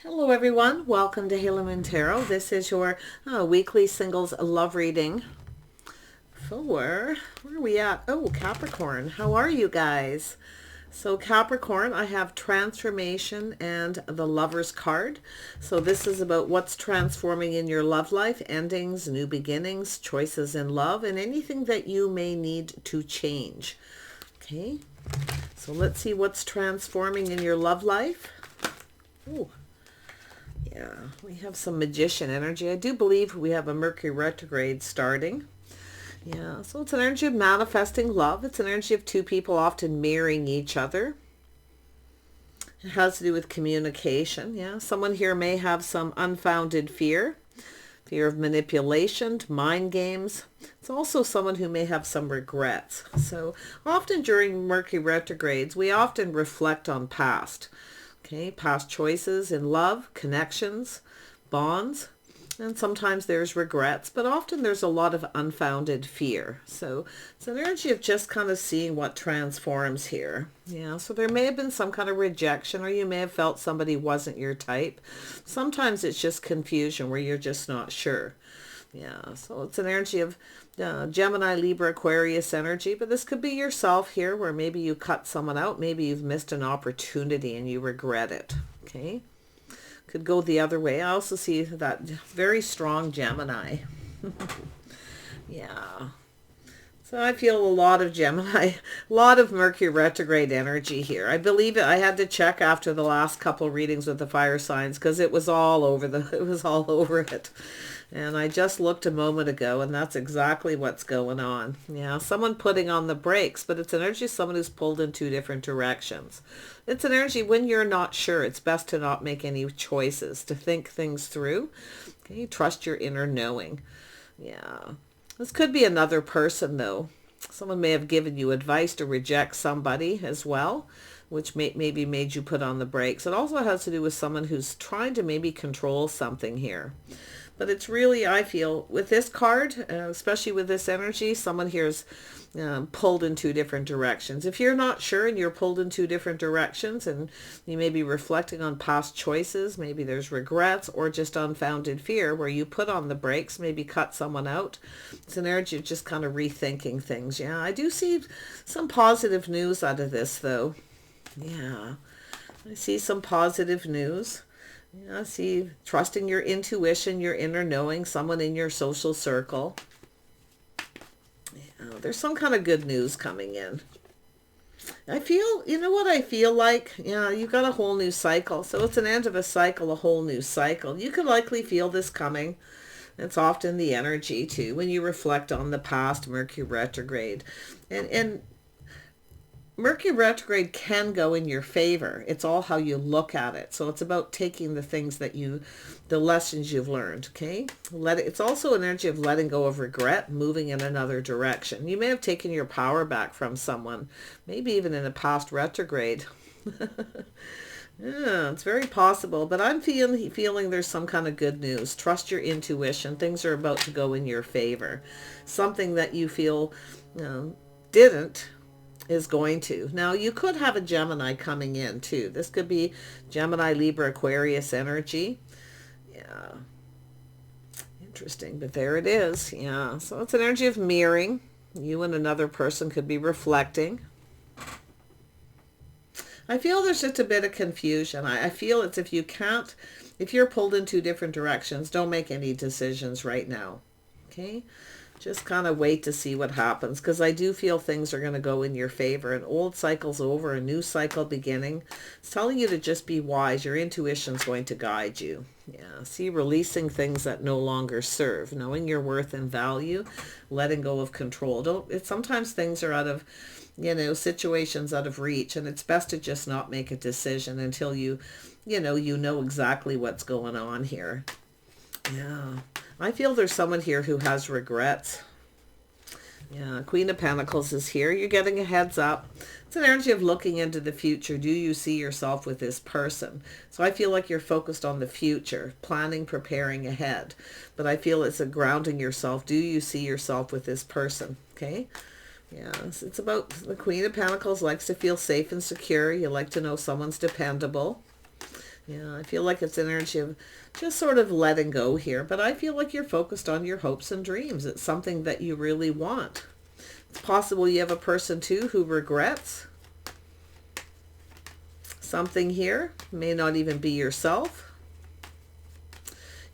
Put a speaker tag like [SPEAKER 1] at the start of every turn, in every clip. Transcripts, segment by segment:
[SPEAKER 1] Hello everyone, welcome to Halo Moon Tarot. This is your weekly singles love reading for, where are we at? Oh, Capricorn. How are you guys? So Capricorn, I have transformation and the Lover's card. So this is about what's transforming in your love life, endings, new beginnings, choices in love, and anything that you may need to change. Okay, so let's see what's transforming in your love life. Ooh. Yeah, we have some Magician energy. I do believe we have a Mercury retrograde starting. Yeah, so it's an energy of manifesting love. It's an energy of two people often mirroring each other. It has to do with communication. Yeah, someone here may have some unfounded fear. Fear of manipulation, mind games. It's also someone who may have some regrets. So often during Mercury retrogrades, we often reflect on past. Okay, past choices in love, connections, bonds, and sometimes there's regrets, but often there's a lot of unfounded fear. So it's an energy of just kind of seeing what transforms here. Yeah, so there may have been some kind of rejection, or you may have felt somebody wasn't your type. Sometimes it's just confusion where you're just not sure. Yeah, so it's an energy of Gemini, Libra, Aquarius energy, but this could be yourself here where maybe you cut someone out. Maybe you've missed an opportunity and you regret it. Okay, could go the other way. I also see that very strong Gemini. Yeah, so I feel a lot of Gemini, a lot of Mercury retrograde energy here. I believe it. I had to check after the last couple readings with the fire signs because it was all over it. And I just looked a moment ago, and that's exactly what's going on. Yeah, someone putting on the brakes, but it's an energy of someone who's pulled in two different directions. It's an energy when you're not sure. It's best to not make any choices, to think things through. Okay, trust your inner knowing. Yeah. This could be another person, though. Someone may have given you advice to reject somebody as well, which maybe made you put on the brakes. It also has to do with someone who's trying to maybe control something here. But it's really, I feel, with this card, especially with this energy, someone here is pulled in two different directions. If you're not sure and you're pulled in two different directions and you may be reflecting on past choices, maybe there's regrets or just unfounded fear where you put on the brakes, maybe cut someone out. It's an energy of just kind of rethinking things. Yeah, I do see some positive news out of this, though. Yeah, I see some positive news. Yeah, see, trusting your intuition, your inner knowing, someone in your social circle. Yeah, there's some kind of good news coming in. I feel, you know what I feel like? Yeah, you've got a whole new cycle. So it's an end of a cycle, a whole new cycle. You could likely feel this coming. It's often the energy, too, when you reflect on the past Mercury retrograde. And Mercury retrograde can go in your favor. It's all how you look at it. So it's about taking the things that the lessons you've learned, okay? It's also an energy of letting go of regret, moving in another direction. You may have taken your power back from someone, maybe even in a past retrograde. Yeah, it's very possible, but I'm feeling there's some kind of good news. Trust your intuition. Things are about to go in your favor. Something that you feel didn't is going to. Now, you could have a Gemini coming in, too. This could be Gemini, Libra, Aquarius energy. Yeah. Interesting, but there it is. Yeah, so it's an energy of mirroring. You and another person could be reflecting. I feel there's just a bit of confusion. I feel it's if you're pulled in two different directions, don't make any decisions right now. Okay? Just kind of wait to see what happens, because I do feel things are going to go in your favor. An old cycle's over, a new cycle beginning. It's telling you to just be wise. Your intuition's going to guide you. Yeah, see, releasing things that no longer serve, knowing your worth and value, letting go of control. Sometimes things are out of, situations out of reach, and it's best to just not make a decision until you know exactly what's going on here. Yeah. I feel there's someone here who has regrets. Yeah, Queen of Pentacles is here. You're getting a heads up. It's an energy of looking into the future. Do you see yourself with this person? So I feel like you're focused on the future, planning, preparing ahead. But I feel it's a grounding yourself. Do you see yourself with this person? Okay. Yeah, it's about the Queen of Pentacles likes to feel safe and secure. You like to know someone's dependable. Yeah, I feel like it's energy of just sort of letting go here, but I feel like you're focused on your hopes and dreams. It's something that you really want. It's possible you have a person too who regrets something here. May not even be yourself.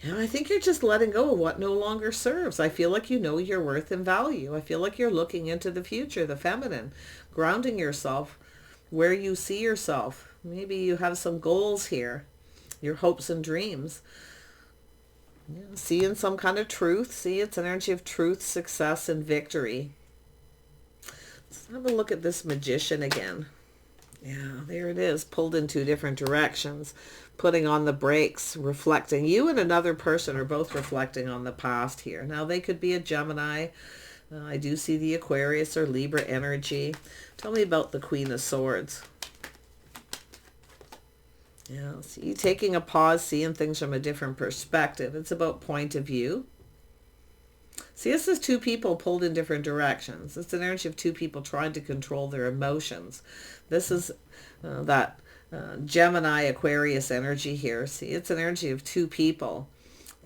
[SPEAKER 1] Yeah, I think you're just letting go of what no longer serves. I feel like you know your worth and value. I feel like you're looking into the future, the feminine, grounding yourself where you see yourself. Maybe you have some goals here, your hopes and dreams. Yeah, seeing some kind of truth. See, it's energy of truth, success, and victory. Let's have a look at this Magician again. Yeah, there it is, pulled in two different directions, putting on the brakes, reflecting. You and another person are both reflecting on the past here. Now, they could be a Gemini. I do see the Aquarius or Libra energy. Tell me about the Queen of Swords. Yeah, see, taking a pause, seeing things from a different perspective. It's about point of view. See, this is two people pulled in different directions. It's an energy of two people trying to control their emotions. This is that Gemini Aquarius energy here. See, it's an energy of two people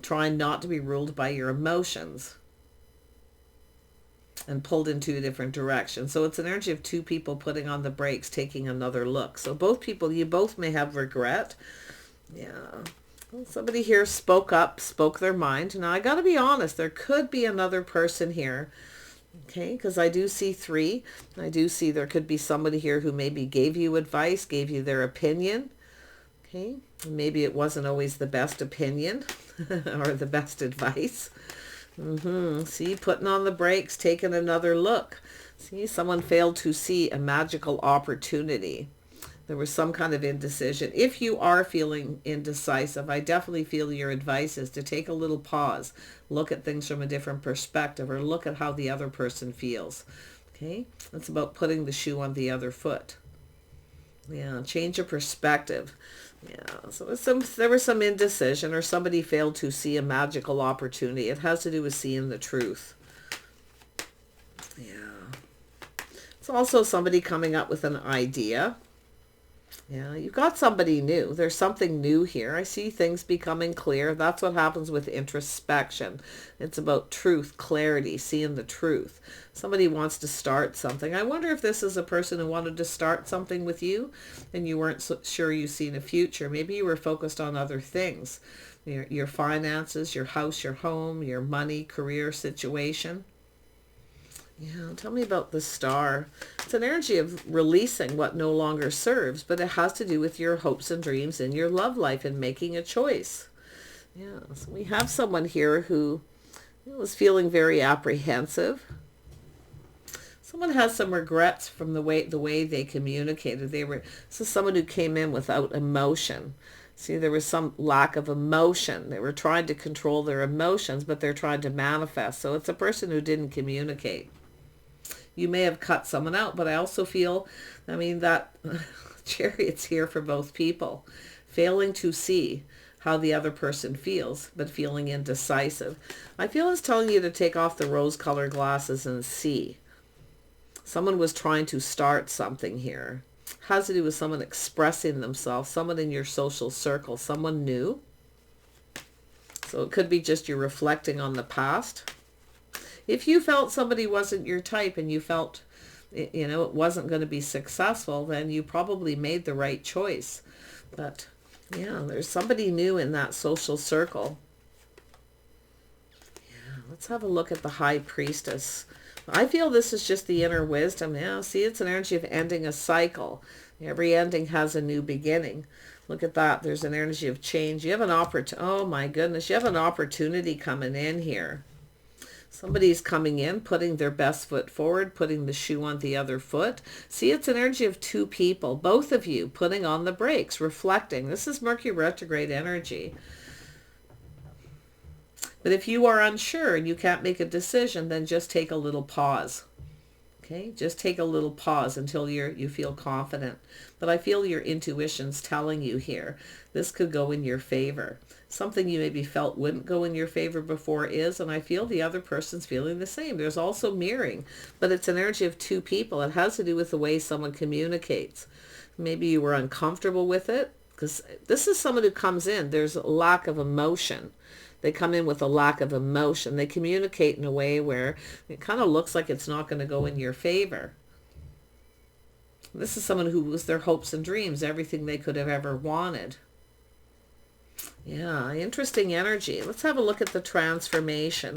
[SPEAKER 1] trying not to be ruled by your emotions and pulled in two different directions. So it's an energy of two people putting on the brakes, taking another look. So both people, you both may have regret. Yeah. Well, somebody here spoke up, spoke their mind. Now, I got to be honest, there could be another person here. Okay, because I do see three. I do see there could be somebody here who maybe gave you advice, gave you their opinion. Okay, maybe it wasn't always the best opinion or the best advice. See, putting on the brakes, taking another look. See, someone failed to see a magical opportunity. There was some kind of indecision. If you are feeling indecisive, I definitely feel your advice is to take a little pause, look at things from a different perspective, or look at how the other person feels. Okay, it's about putting the shoe on the other foot. Yeah, change of perspective. Yeah, so there was some indecision, or somebody failed to see a magical opportunity. It has to do with seeing the truth. Yeah, it's also somebody coming up with an idea. Yeah, you got somebody new. There's something new here. I see things becoming clear. That's what happens with introspection. It's about truth, clarity, seeing the truth. Somebody wants to start something. I wonder if this is a person who wanted to start something with you and you weren't sure you seen a future. Maybe you were focused on other things. Your finances, your house, your home, your money, career situation. Yeah, tell me about the Star. It's an energy of releasing what no longer serves, but it has to do with your hopes and dreams in your love life and making a choice. Yeah, so we have someone here who was feeling very apprehensive. Someone has some regrets from the way they communicated. This is someone who came in without emotion. See, there was some lack of emotion. They were trying to control their emotions, but they're trying to manifest. So it's a person who didn't communicate. You may have cut someone out, but I also feel, that Chariot's here for both people. Failing to see how the other person feels, but feeling indecisive. I feel it's telling you to take off the rose-colored glasses and see. Someone was trying to start something here. Has to do with someone expressing themselves, someone in your social circle, someone new. So it could be just you reflecting on the past. If you felt somebody wasn't your type and you felt, it wasn't going to be successful, then you probably made the right choice. But yeah, there's somebody new in that social circle. Yeah, let's have a look at the High Priestess. I feel this is just the inner wisdom. Yeah, see, it's an energy of ending a cycle. Every ending has a new beginning. Look at that. There's an energy of change. You have an oh my goodness, you have an opportunity coming in here. Somebody's coming in, putting their best foot forward, putting the shoe on the other foot. See, it's an energy of two people, both of you putting on the brakes, reflecting. This is Mercury retrograde energy. But if you are unsure and you can't make a decision, then just take a little pause. Okay, just take a little pause until you feel confident. But I feel your intuition's telling you here, this could go in your favor. Something you maybe felt wouldn't go in your favor before is, and I feel the other person's feeling the same. There's also mirroring, but it's an energy of two people. It has to do with the way someone communicates. Maybe you were uncomfortable with it, Because this is someone who comes in, there's a lack of emotion. They come in with a lack of emotion. They communicate in a way where it kind of looks like it's not going to go in your favor. This is someone who was their hopes and dreams, everything they could have ever wanted. Yeah, interesting energy. Let's have a look at the transformation.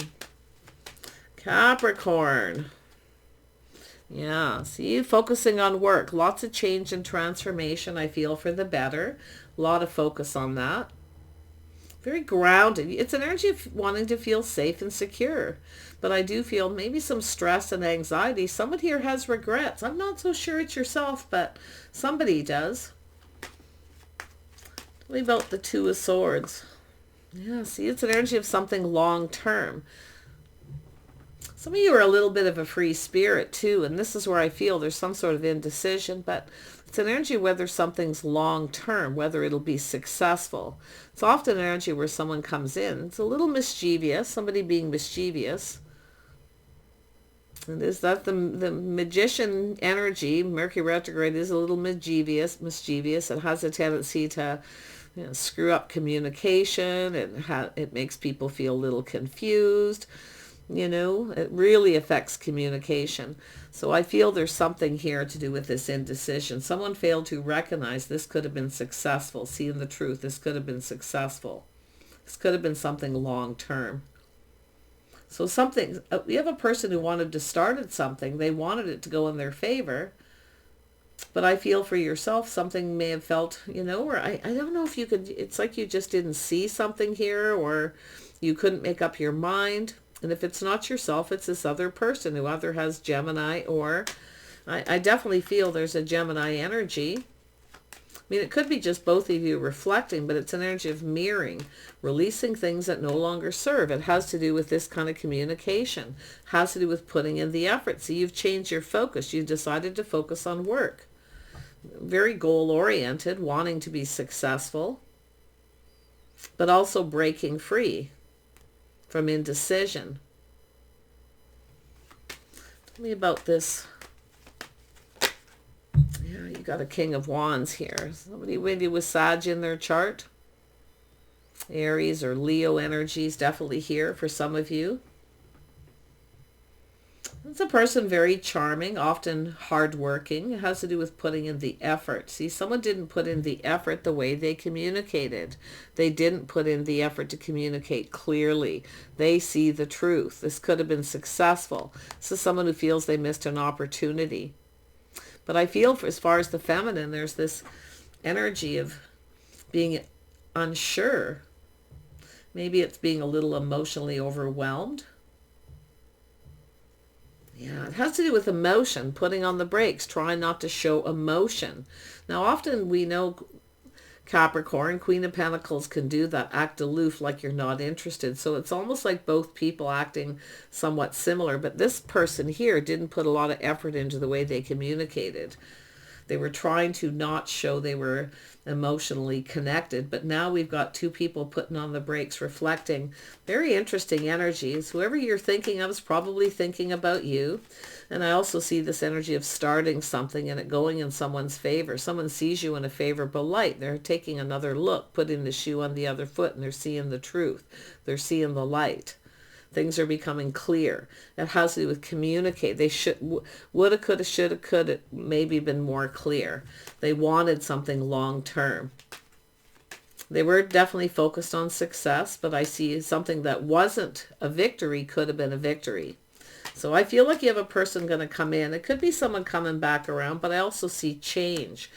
[SPEAKER 1] Capricorn. Yeah, see, focusing on work. Lots of change and transformation, I feel, for the better. A lot of focus on that. Very grounded. It's an energy of wanting to feel safe and secure. But I do feel maybe some stress and anxiety. Someone here has regrets. I'm not so sure it's yourself, but somebody does. Tell me about the Two of Swords. Yeah, see, it's an energy of something long-term. Some of you are a little bit of a free spirit too, and this is where I feel there's some sort of indecision, but it's an energy whether something's long-term, whether it'll be successful. It's often an energy where someone comes in. It's a little mischievous, somebody being mischievous. And is that the magician energy? Mercury retrograde is a little mischievous. It has a tendency to screw up communication. It makes people feel a little confused. It really affects communication. So I feel there's something here to do with this indecision. Someone failed to recognize this could have been successful. Seeing the truth, this could have been successful. This could have been something long-term. So something, we have a person who wanted to start something. They wanted it to go in their favor. But I feel for yourself, something may have felt, or I don't know if you could, it's like you just didn't see something here, or you couldn't make up your mind. And if it's not yourself, it's this other person who either has Gemini or I definitely feel there's a Gemini energy. I mean, it could be just both of you reflecting, but it's an energy of mirroring, releasing things that no longer serve. It has to do with this kind of communication. It has to do with putting in the effort. So you've changed your focus. You've decided to focus on work. Very goal-oriented, wanting to be successful, but also breaking free from indecision. Tell me about this. Yeah, you got a King of Wands here. Somebody with Sag in their chart. Aries or Leo energies definitely here for some of you. It's a person very charming, often hardworking. It has to do with putting in the effort. See, someone didn't put in the effort the way they communicated. They didn't put in the effort to communicate clearly. They see the truth. This could have been successful. This is someone who feels they missed an opportunity. But I feel as far as the feminine, there's this energy of being unsure. Maybe it's being a little emotionally overwhelmed. Yeah, it has to do with emotion, putting on the brakes, trying not to show emotion. Now, often we know Capricorn, Queen of Pentacles can do that, act aloof like you're not interested. So it's almost like both people acting somewhat similar. But this person here didn't put a lot of effort into the way they communicated. They were trying to not show they were emotionally connected. But now we've got two people putting on the brakes, reflecting very interesting energies. Whoever you're thinking of is probably thinking about you. And I also see this energy of starting something and it going in someone's favor. Someone sees you in a favorable light. They're taking another look, putting the shoe on the other foot, and they're seeing the truth. They're seeing the light. Things are becoming clear. It has to do with communicate. They woulda, coulda, shoulda, coulda, maybe been more clear. They wanted something long term. They were definitely focused on success, but I see something that wasn't a victory could have been a victory. So I feel like you have a person going to come in. It could be someone coming back around, but I also see change.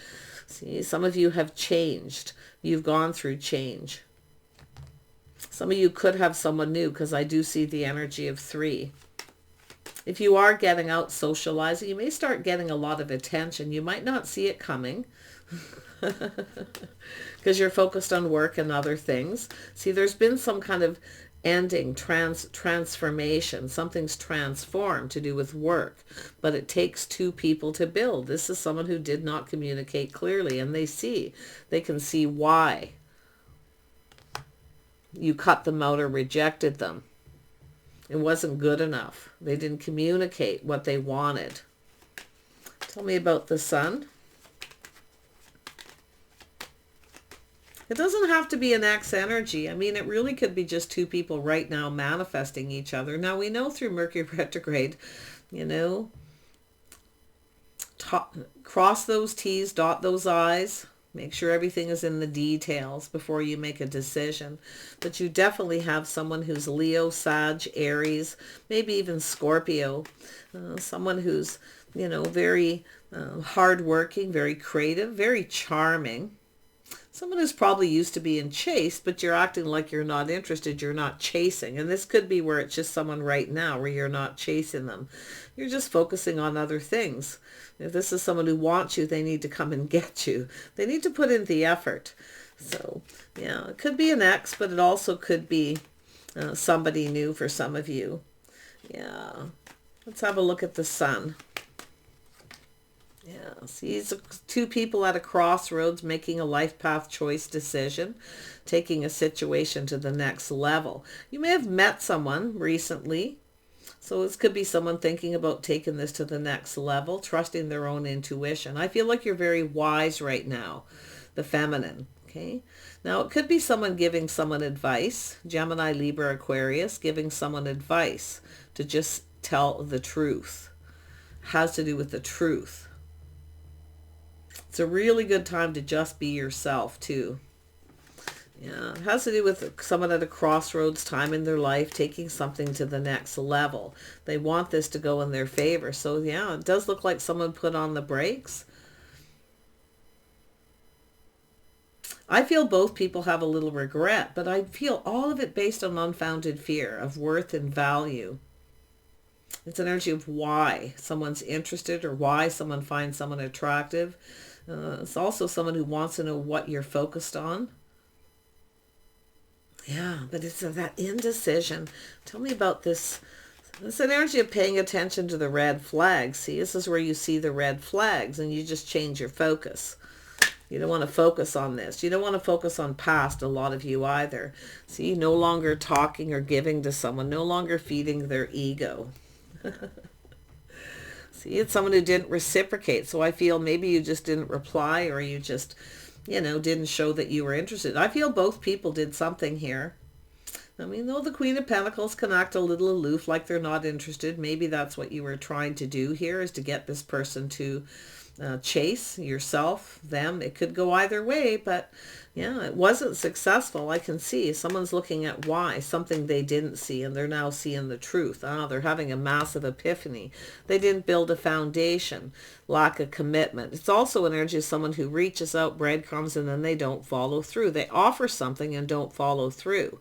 [SPEAKER 1] See, some of you have changed. You've gone through change. Some of you could have someone new, because I do see the energy of 3. If you are getting out socializing, you may start getting a lot of attention. You might not see it coming because you're focused on work and other things. See, there's been some kind of ending, transformation. Something's transformed to do with work, but it takes two people to build. This is someone who did not communicate clearly, and they can see why you cut them out or rejected them. It wasn't good enough. They didn't communicate what they wanted. Tell me about the Sun. It doesn't have to be an ex energy. I mean, it really could be just two people right now manifesting each other. Now, we know through Mercury retrograde, you know, cross those T's, dot those I's. Make sure everything is in the details before you make a decision. But you definitely have someone who's Leo, Sag, Aries, maybe even Scorpio. Someone who's, you know, very hardworking, very creative, very charming. Someone who's probably used to being chased, but you're acting like you're not interested. You're not chasing. And this could be where it's just someone right now where you're not chasing them. You're just focusing on other things. If this is someone who wants you, they need to come and get you. They need to put in the effort. So, yeah, it could be an ex, but it also could be somebody new for some of you. Yeah. Let's have a look at the sun. Yeah, see, it's two people at a crossroads making a life path choice decision, taking a situation to the next level. You may have met someone recently. So this could be someone thinking about taking this to the next level, trusting their own intuition. I feel like you're very wise right now, the feminine. Okay. Now it could be someone giving someone advice, Gemini, Libra, Aquarius, giving someone advice to just tell the truth. Has to do with the truth. It's a really good time to just be yourself too. Yeah, it has to do with someone at a crossroads time in their life, taking something to the next level. They want this to go in their favor. So yeah, it does look like someone put on the brakes. I feel both people have a little regret, but I feel all of it based on unfounded fear of worth and value. It's an energy of why someone's interested or why someone finds someone attractive. It's also someone who wants to know what you're focused on. Yeah, but it's that indecision. Tell me about this. It's an energy of paying attention to the red flags. See, this is where you see the red flags and you just change your focus. You don't want to focus on this. You don't want to focus on past, a lot of you either. See, no longer talking or giving to someone, no longer feeding their ego. See, it's someone who didn't reciprocate. So I feel maybe you just didn't reply, or you just, you know, didn't show that you were interested. I feel both people did something here. I mean, though the Queen of Pentacles can act a little aloof, like they're not interested. Maybe that's what you were trying to do here, is to get this person to chase yourself, them. It could go either way, but yeah, it wasn't successful. I can see someone's looking at why, something they didn't see, and they're now seeing the truth. They're having a massive epiphany. They didn't build a foundation, lack of commitment. It's also an energy of someone who reaches out breadcrumbs and then they don't follow through. They offer something and don't follow through.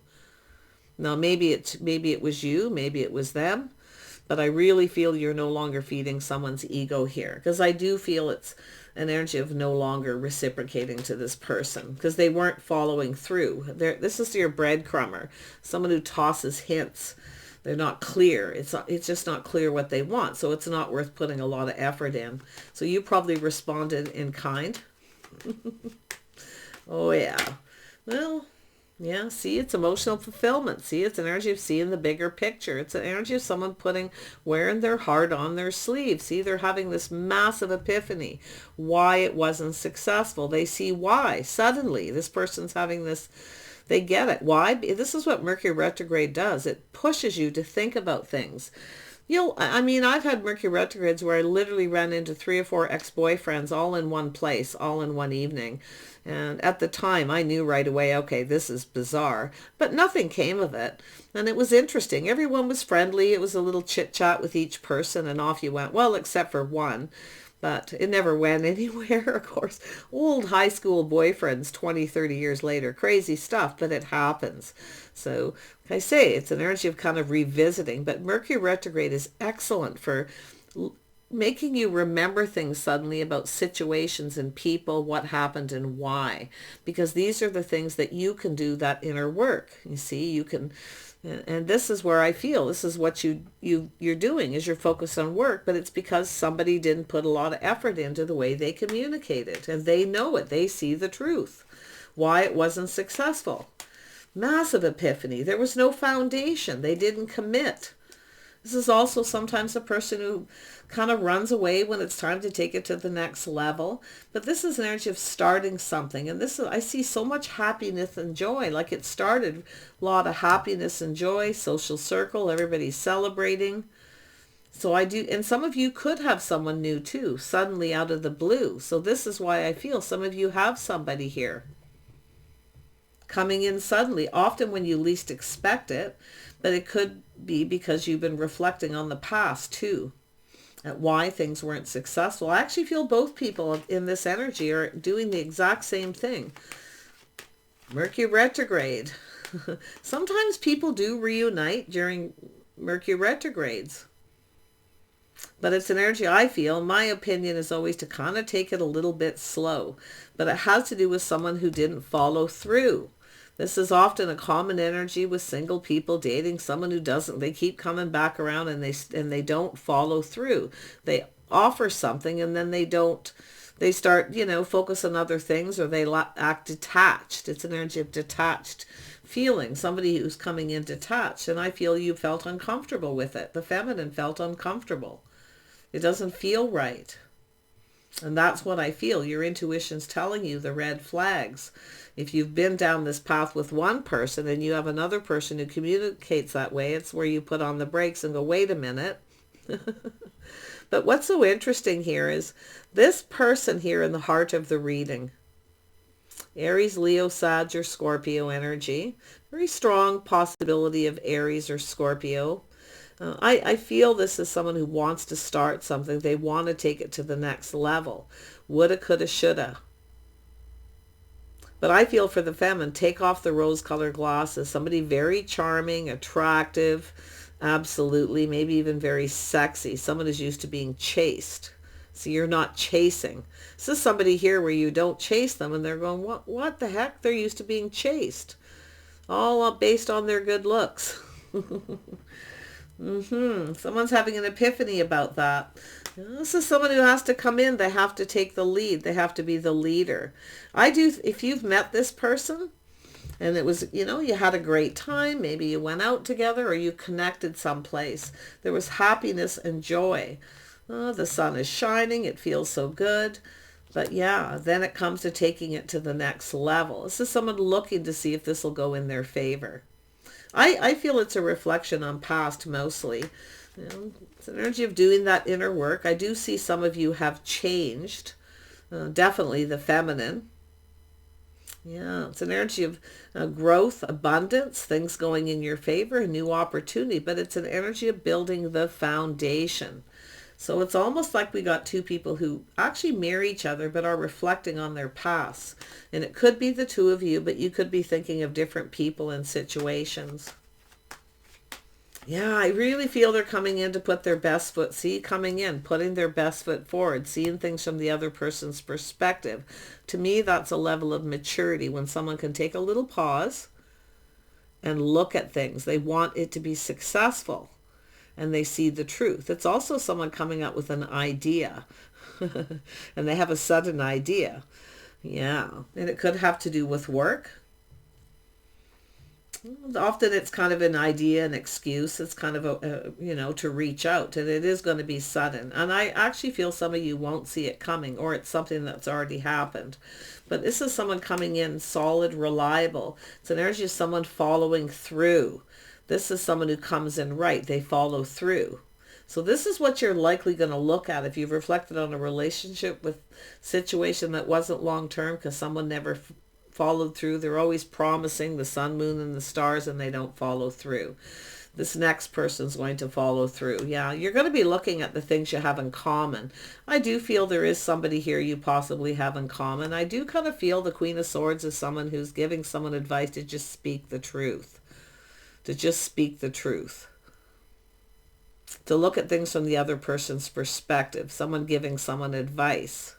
[SPEAKER 1] Now, maybe it was you, maybe it was them, but I really feel you're no longer feeding someone's ego here, because I do feel it's an energy of no longer reciprocating to this person because they weren't following through. This is your breadcrumber, someone who tosses hints. They're not clear. It's just not clear what they want, so it's not worth putting a lot of effort in. So you probably responded in kind. Oh yeah. Well, yeah, see, it's emotional fulfillment. See, it's an energy of seeing the bigger picture. It's an energy of someone wearing their heart on their sleeve. See, they're having this massive epiphany. Why it wasn't successful. They see why. Suddenly, this person's having this, they get it. Why? This is what Mercury retrograde does. It pushes you to think about things. I've had Mercury retrogrades where I literally ran into 3 or 4 ex-boyfriends all in one place, all in one evening. And at the time, I knew right away, okay, this is bizarre. But nothing came of it. And it was interesting. Everyone was friendly. It was a little chit-chat with each person, and off you went. Well, except for one. But it never went anywhere, of course. Old high school boyfriends 20, 30 years later. Crazy stuff, but it happens. So, like I say, it's an energy of kind of revisiting. But Mercury retrograde is excellent for making you remember things suddenly about situations and people, what happened and why. Because these are the things that you can do, that inner work. You see, you can, and this is where I feel this is what you're doing, is you're focused on work, but it's because somebody didn't put a lot of effort into the way they communicated, and they know it. They see the truth, why it wasn't successful. Massive epiphany. There was no foundation. They didn't commit. This is also sometimes a person who kind of runs away when it's time to take it to the next level. But this is an energy of starting something. And this is, I see so much happiness and joy. Like it started a lot of happiness and joy, social circle, everybody's celebrating. So I do, and some of you could have someone new too, suddenly out of the blue. So this is why I feel some of you have somebody here coming in suddenly, often when you least expect it, but it could be because you've been reflecting on the past too, at why things weren't successful. I actually feel both people in this energy are doing the exact same thing. Mercury retrograde. Sometimes people do reunite during Mercury retrogrades. But it's an energy I feel, my opinion is always to kind of take it a little bit slow. But it has to do with someone who didn't follow through. This is often a common energy with single people dating someone who doesn't. They keep coming back around and they don't follow through. They offer something and then they don't. They start, focus on other things, or they act detached. It's an energy of detached feeling. Somebody who's coming in detached. And I feel you felt uncomfortable with it. The feminine felt uncomfortable. It doesn't feel right. And that's what I feel. Your intuition's telling you the red flags. If you've been down this path with one person and you have another person who communicates that way, it's where you put on the brakes and go, wait a minute. But what's so interesting here is this person here in the heart of the reading. Aries, Leo, Sag, or Scorpio energy. Very strong possibility of Aries or Scorpio. I feel this is someone who wants to start something. They want to take it to the next level. Woulda, coulda, shoulda. But I feel for the feminine, take off the rose-colored glasses. Somebody very charming, attractive, absolutely, maybe even very sexy. Someone who's used to being chased. So you're not chasing. This is somebody here where you don't chase them and they're going, what the heck? They're used to being chased. All based on their good looks. Someone's having an epiphany about that. This is someone who has to come in. They have to take the lead. They have to be the leader. If you've met this person and it was, you had a great time, maybe you went out together or you connected someplace. There was happiness and joy. Oh, the sun is shining. It feels so good. But yeah, then it comes to taking it to the next level. This is someone looking to see if this will go in their favor. I feel it's a reflection on past mostly. It's an energy of doing that inner work. I do see some of you have changed. Definitely the feminine. Yeah, it's an energy of growth, abundance, things going in your favor, a new opportunity. But it's an energy of building the foundation. So it's almost like we got two people who actually mirror each other but are reflecting on their past. And it could be the two of you, but you could be thinking of different people and situations. Yeah, I really feel they're coming in to put their best foot, coming in, putting their best foot forward, seeing things from the other person's perspective. To me, that's a level of maturity when someone can take a little pause and look at things. They want it to be successful. And they see the truth. It's also someone coming up with an idea. And they have a sudden idea. Yeah. And it could have to do with work. Often it's kind of an idea, an excuse. It's kind of to reach out. And it is going to be sudden. And I actually feel some of you won't see it coming, or it's something that's already happened. But this is someone coming in solid, reliable. It's an energy of someone following through. This is someone who comes in right. They follow through. So this is what you're likely going to look at if you've reflected on a relationship with situation that wasn't long-term because someone never followed through. They're always promising the sun, moon, and the stars, and they don't follow through. This next person's going to follow through. Yeah, you're going to be looking at the things you have in common. I do feel there is somebody here you possibly have in common. I do kind of feel the Queen of Swords is someone who's giving someone advice to just speak the truth. To just speak the truth. To look at things from the other person's perspective. Someone giving someone advice.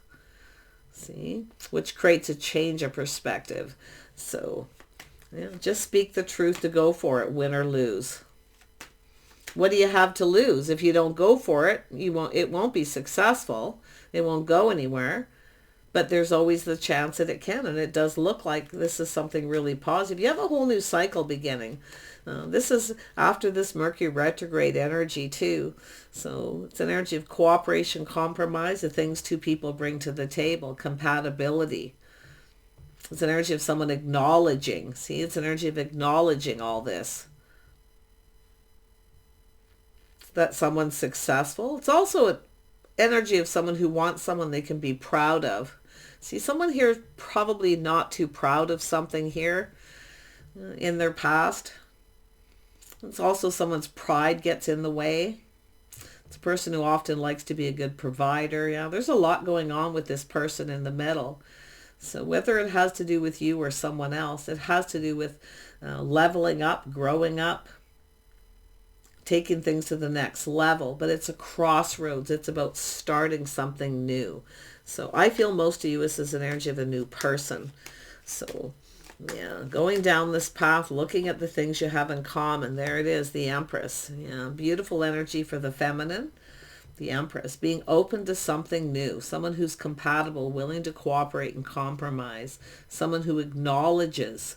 [SPEAKER 1] See? Which creates a change of perspective. So, yeah, just speak the truth, to go for it, win or lose. What do you have to lose? If you don't go for it, it won't be successful. It won't go anywhere. but there's always the chance that it can, and it does look like this is something really positive. You have a whole new cycle beginning. This is after this Mercury retrograde energy too. So it's an energy of cooperation, compromise, the things two people bring to the table, compatibility. It's an energy of someone acknowledging. See, it's an energy of acknowledging all this. That someone's successful. It's also an energy of someone who wants someone they can be proud of. See, someone here is probably not too proud of something here in their past. It's also someone's pride gets in the way. It's a person who often likes to be a good provider. Yeah, there's a lot going on with this person in the middle. So whether it has to do with you or someone else, it has to do with leveling up, growing up, taking things to the next level. But it's a crossroads. It's about starting something new. So I feel most of you, this is an energy of a new person. So yeah, going down this path, looking at the things you have in common. There it is, the Empress. Yeah, beautiful energy for the feminine. The Empress, being open to something new, someone who's compatible, willing to cooperate and compromise, someone who acknowledges.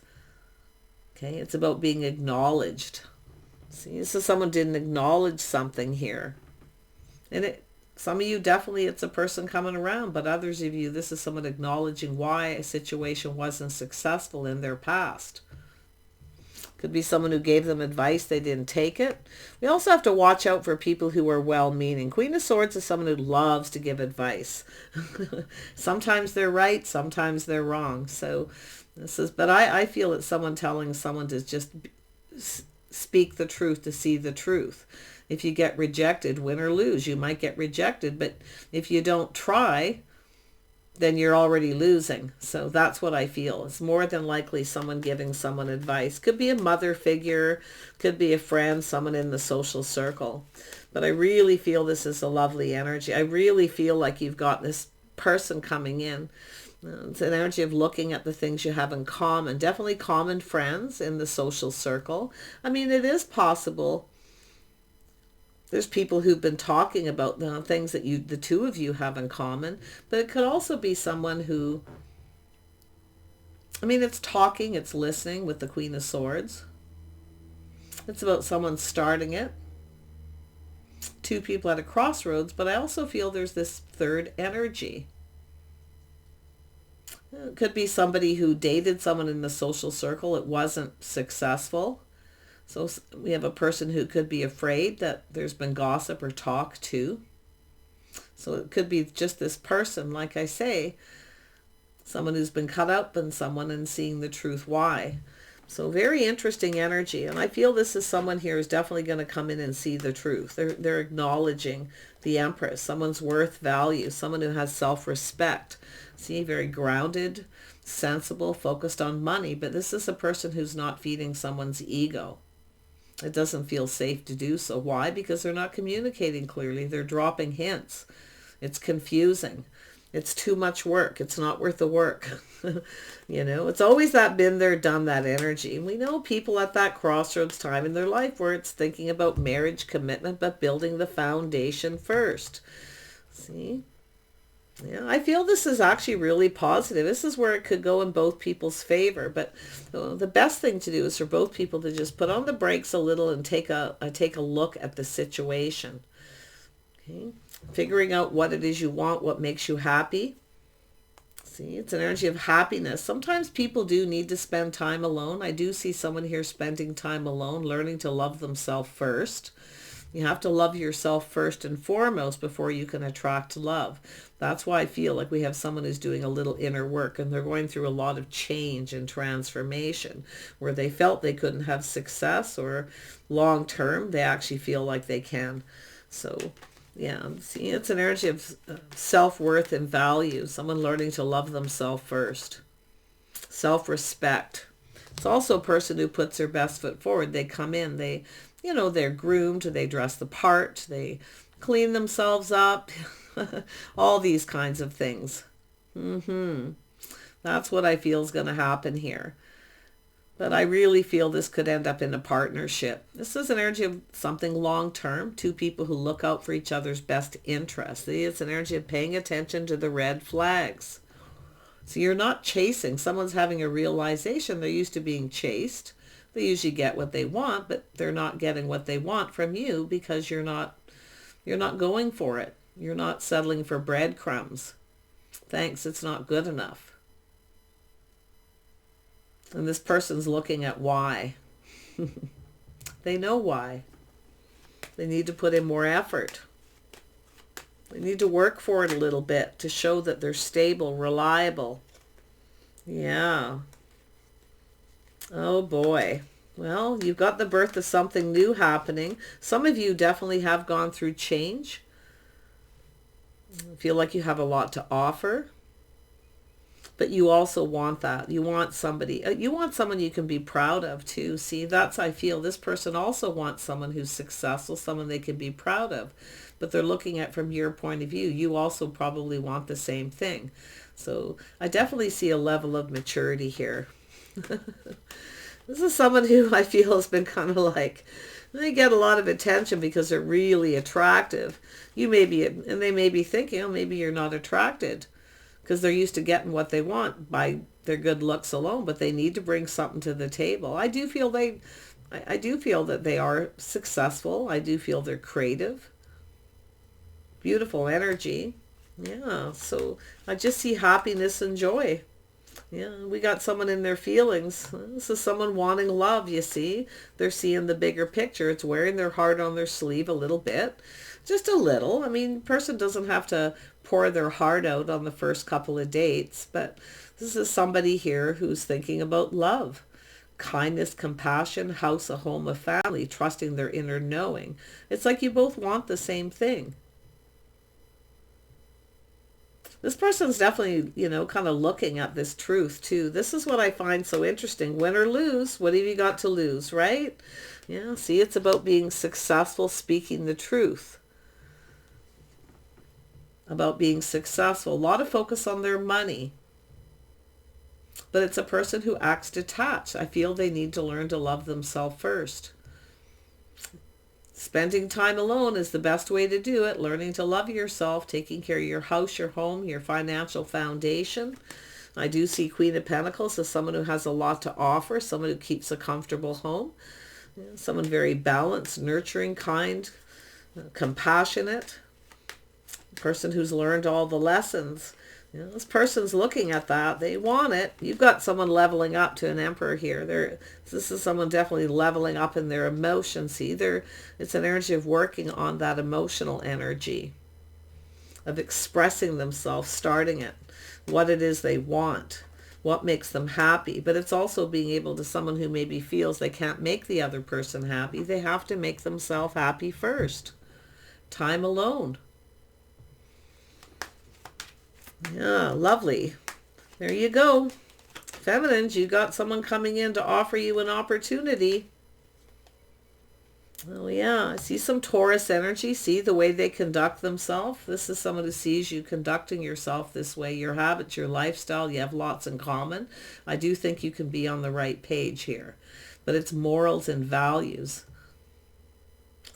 [SPEAKER 1] Okay, it's about being acknowledged. See, this is someone didn't acknowledge something here. And some of you, definitely it's a person coming around, but others of you, this is someone acknowledging why a situation wasn't successful in their past. Could be someone who gave them advice, they didn't take it. We also have to watch out for people who are well-meaning. Queen of Swords is someone who loves to give advice. Sometimes they're right, sometimes they're wrong. So this is, but I feel it's someone telling someone to just speak the truth, to see the truth. If you get rejected, win or lose, you might get rejected, but if you don't try, then you're already losing. So that's what I feel. It's more than likely someone giving someone advice. Could be a mother figure, could be a friend, someone in the social circle. But I really feel this is a lovely energy. I really feel like you've got this person coming in. It's an energy of looking at the things you have in common. Definitely common friends in the social circle. I mean, it is possible. There's people who've been talking about the things that the two of you have in common, but it could also be someone who, I mean, it's talking, it's listening with the Queen of Swords. It's about someone starting it. Two people at a crossroads, but I also feel there's this third energy. It could be somebody who dated someone in the social circle. It wasn't successful. So we have a person who could be afraid that there's been gossip or talk too. So it could be just this person, like I say, someone who's been cut up in someone and seeing the truth why. So very interesting energy. And I feel this is someone here is definitely going to come in and see the truth. They're acknowledging the Empress, someone's worth, value, someone who has self-respect. See, very grounded, sensible, focused on money. But this is a person who's not feeding someone's ego. It doesn't feel safe to do so. Why? Because they're not communicating clearly. They're dropping hints. It's confusing. It's too much work. It's not worth the work. You know, it's always that been there, done that energy. And we know people at that crossroads time in their life where it's thinking about marriage, commitment, but building the foundation first. See? Yeah, I feel this is actually really positive. This is where it could go in both people's favor. But the best thing to do is for both people to just put on the brakes a little and take a look at the situation. Okay, figuring out what it is you want, what makes you happy. See, it's an energy of happiness. Sometimes people do need to spend time alone. I do see someone here spending time alone, learning to love themselves first. You have to love yourself first and foremost before you can attract love. That's why I feel like we have someone who's doing a little inner work and they're going through a lot of change and transformation where they felt they couldn't have success or long term, they actually feel like they can. So yeah, see, it's an energy of self-worth and value, someone learning to love themselves first. Self-respect. It's also a person who puts their best foot forward. They come in, they're groomed, they dress the part, they clean themselves up, all these kinds of things. That's what I feel is going to happen here. But I really feel this could end up in a partnership. This is an energy of something long-term, two people who look out for each other's best interests. It's an energy of paying attention to the red flags. So you're not chasing. Someone's having a realization. They're used to being chased. They usually get what they want, but they're not getting what they want from you because you're not going for it. You're not settling for breadcrumbs. Thanks, it's not good enough. And this person's looking at why. They know why. They need to put in more effort. They need to work for it a little bit to show that they're stable, reliable. Yeah. Oh boy. Well, you've got the birth of something new happening. Some of you definitely have gone through change. I feel like you have a lot to offer. But you also want that. You want somebody, you want someone you can be proud of too. See, that's, I feel this person also wants someone who's successful, someone they can be proud of. But they're looking at from your point of view. You also probably want the same thing. So I definitely see a level of maturity here. This is someone who I feel has been kind of like, they get a lot of attention because they're really attractive. You may be, and they may be thinking, oh, maybe you're not attracted, because they're used to getting what they want by their good looks alone, but they need to bring something to the table. I do feel that they are successful. I do feel they're creative. Beautiful energy. Yeah, so I just see happiness and joy. Yeah, we got someone in their feelings. This is someone wanting love, you see. They're seeing the bigger picture. It's wearing their heart on their sleeve a little bit. Just a little. I mean, person doesn't have to pour their heart out on the first couple of dates, but this is somebody here who's thinking about love, kindness, compassion, house, a home, a family, trusting their inner knowing. It's like you both want the same thing. This person's definitely, kind of looking at this truth too. This is what I find so interesting. Win or lose, what have you got to lose, right? Yeah, see, it's about being successful, speaking the truth. About being successful. A lot of focus on their money. But it's a person who acts detached. I feel they need to learn to love themselves first. Spending time alone is the best way to do it. Learning to love yourself, taking care of your house, your home, your financial foundation. I do see Queen of Pentacles as someone who has a lot to offer, someone who keeps a comfortable home, someone very balanced, nurturing, kind, compassionate, a person who's learned all the lessons. This person's looking at that. They want it. You've got someone leveling up to an emperor here. This is someone definitely leveling up in their emotions. See, it's an energy of working on that emotional energy, of expressing themselves, starting it, what it is they want, what makes them happy. But it's also being able to someone who maybe feels they can't make the other person happy. They have to make themselves happy first. Time alone. Yeah, lovely. There you go. Feminines, you got someone coming in to offer you an opportunity. Oh yeah, I see some Taurus energy. See the way they conduct themselves. This is someone who sees you conducting yourself this way. Your habits, your lifestyle, you have lots in common. I do think you can be on the right page here. But it's morals and values.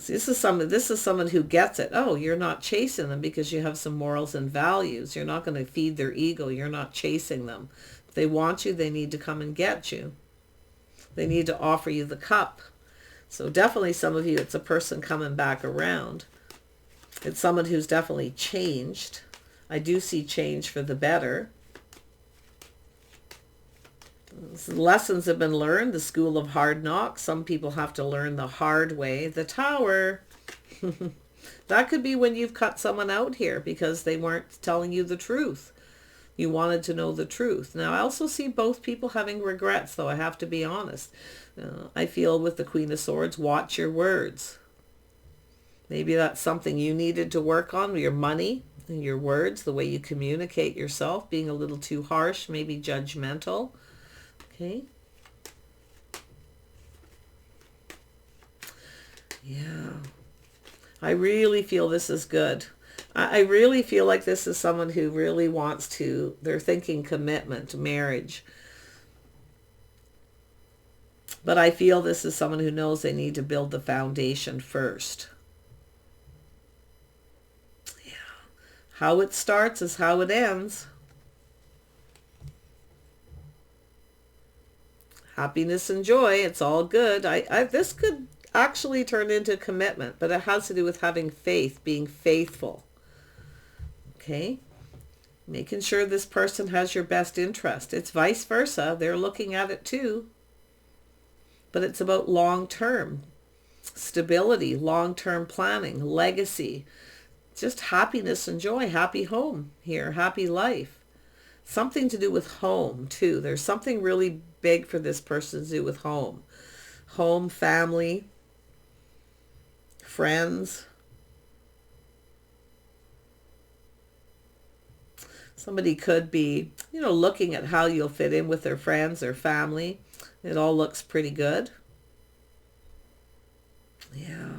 [SPEAKER 1] See, this is someone who gets it. Oh, you're not chasing them because you have some morals and values. You're not going to feed their ego. You're not chasing them. If they want you, they need to come and get you. They need to offer you the cup. So definitely some of you, it's a person coming back around. It's someone who's definitely changed. I do see change for the better. Lessons have been learned, the school of hard knocks. Some people have to learn the hard way. The Tower. That could be when you've cut someone out here because they weren't telling you the truth. You wanted to know the truth. Now, I also see both people having regrets, though, I have to be honest. I feel with the Queen of Swords, watch your words. Maybe that's something you needed to work on, your money, your words, the way you communicate yourself, being a little too harsh, maybe judgmental. Okay. Yeah. I really feel this is good. I really feel like this is someone who really wants to, they're thinking commitment, marriage. But I feel this is someone who knows they need to build the foundation first. Yeah. How it starts is how it ends. happiness and joy. It's all good. This could actually turn into commitment, but it has to do with having faith, being faithful. Okay? Making sure this person has your best interest. It's vice versa. They're looking at it too. But it's about long-term stability, long-term planning, legacy, just happiness and joy, happy home here, happy life. Something to do with home too. There's something really big for this person to do with home. Home, family, friends. Somebody could be, looking at how you'll fit in with their friends or family. It all looks pretty good. Yeah.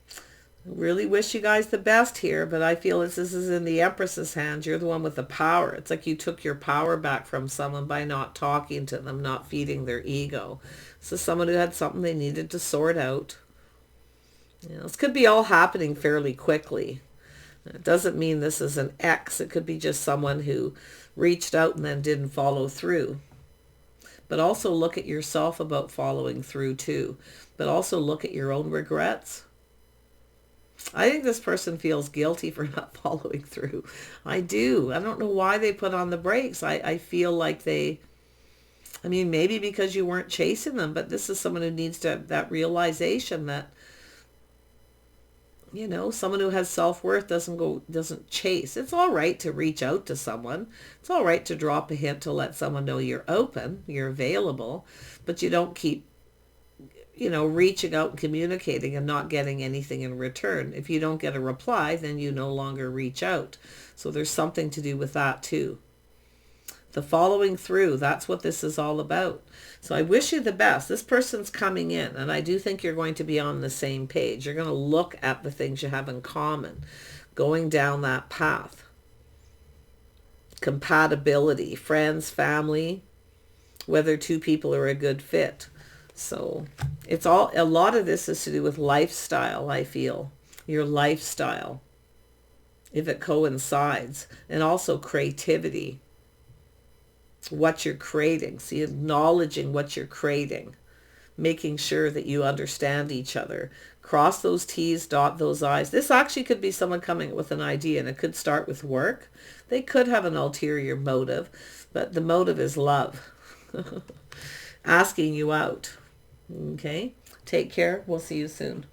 [SPEAKER 1] I really wish you guys the best here, but I feel this is in the Empress's hands. You're the one with the power. It's like you took your power back from someone by not talking to them, not feeding their ego. So someone who had something they needed to sort out. This could be all happening fairly quickly. It doesn't mean this is an ex. It could be just someone who reached out and then didn't follow through. But also look at yourself about following through too. But also look at your own regrets. I think this person feels guilty for not following through. I do. I don't know why they put on the brakes. I feel like maybe because you weren't chasing them, but this is someone who needs to have that realization that, someone who has self-worth doesn't chase. It's all right to reach out to someone. It's all right to drop a hint to let someone know you're open, you're available, but you don't keep, reaching out and communicating and not getting anything in return. If you don't get a reply, then you no longer reach out. So there's something to do with that too. The following through, that's what this is all about. So I wish you the best. This person's coming in, and I do think you're going to be on the same page. You're going to look at the things you have in common, going down that path. Compatibility, friends, family, whether two people are a good fit. So a lot of this is to do with lifestyle, I feel. Your lifestyle, if it coincides, and also creativity. What you're creating. See, acknowledging what you're creating, making sure that you understand each other. Cross those T's, dot those I's. This actually could be someone coming with an idea, and it could start with work. They could have an ulterior motive, but the motive is love. Asking you out. Okay? Take care. We'll see you soon.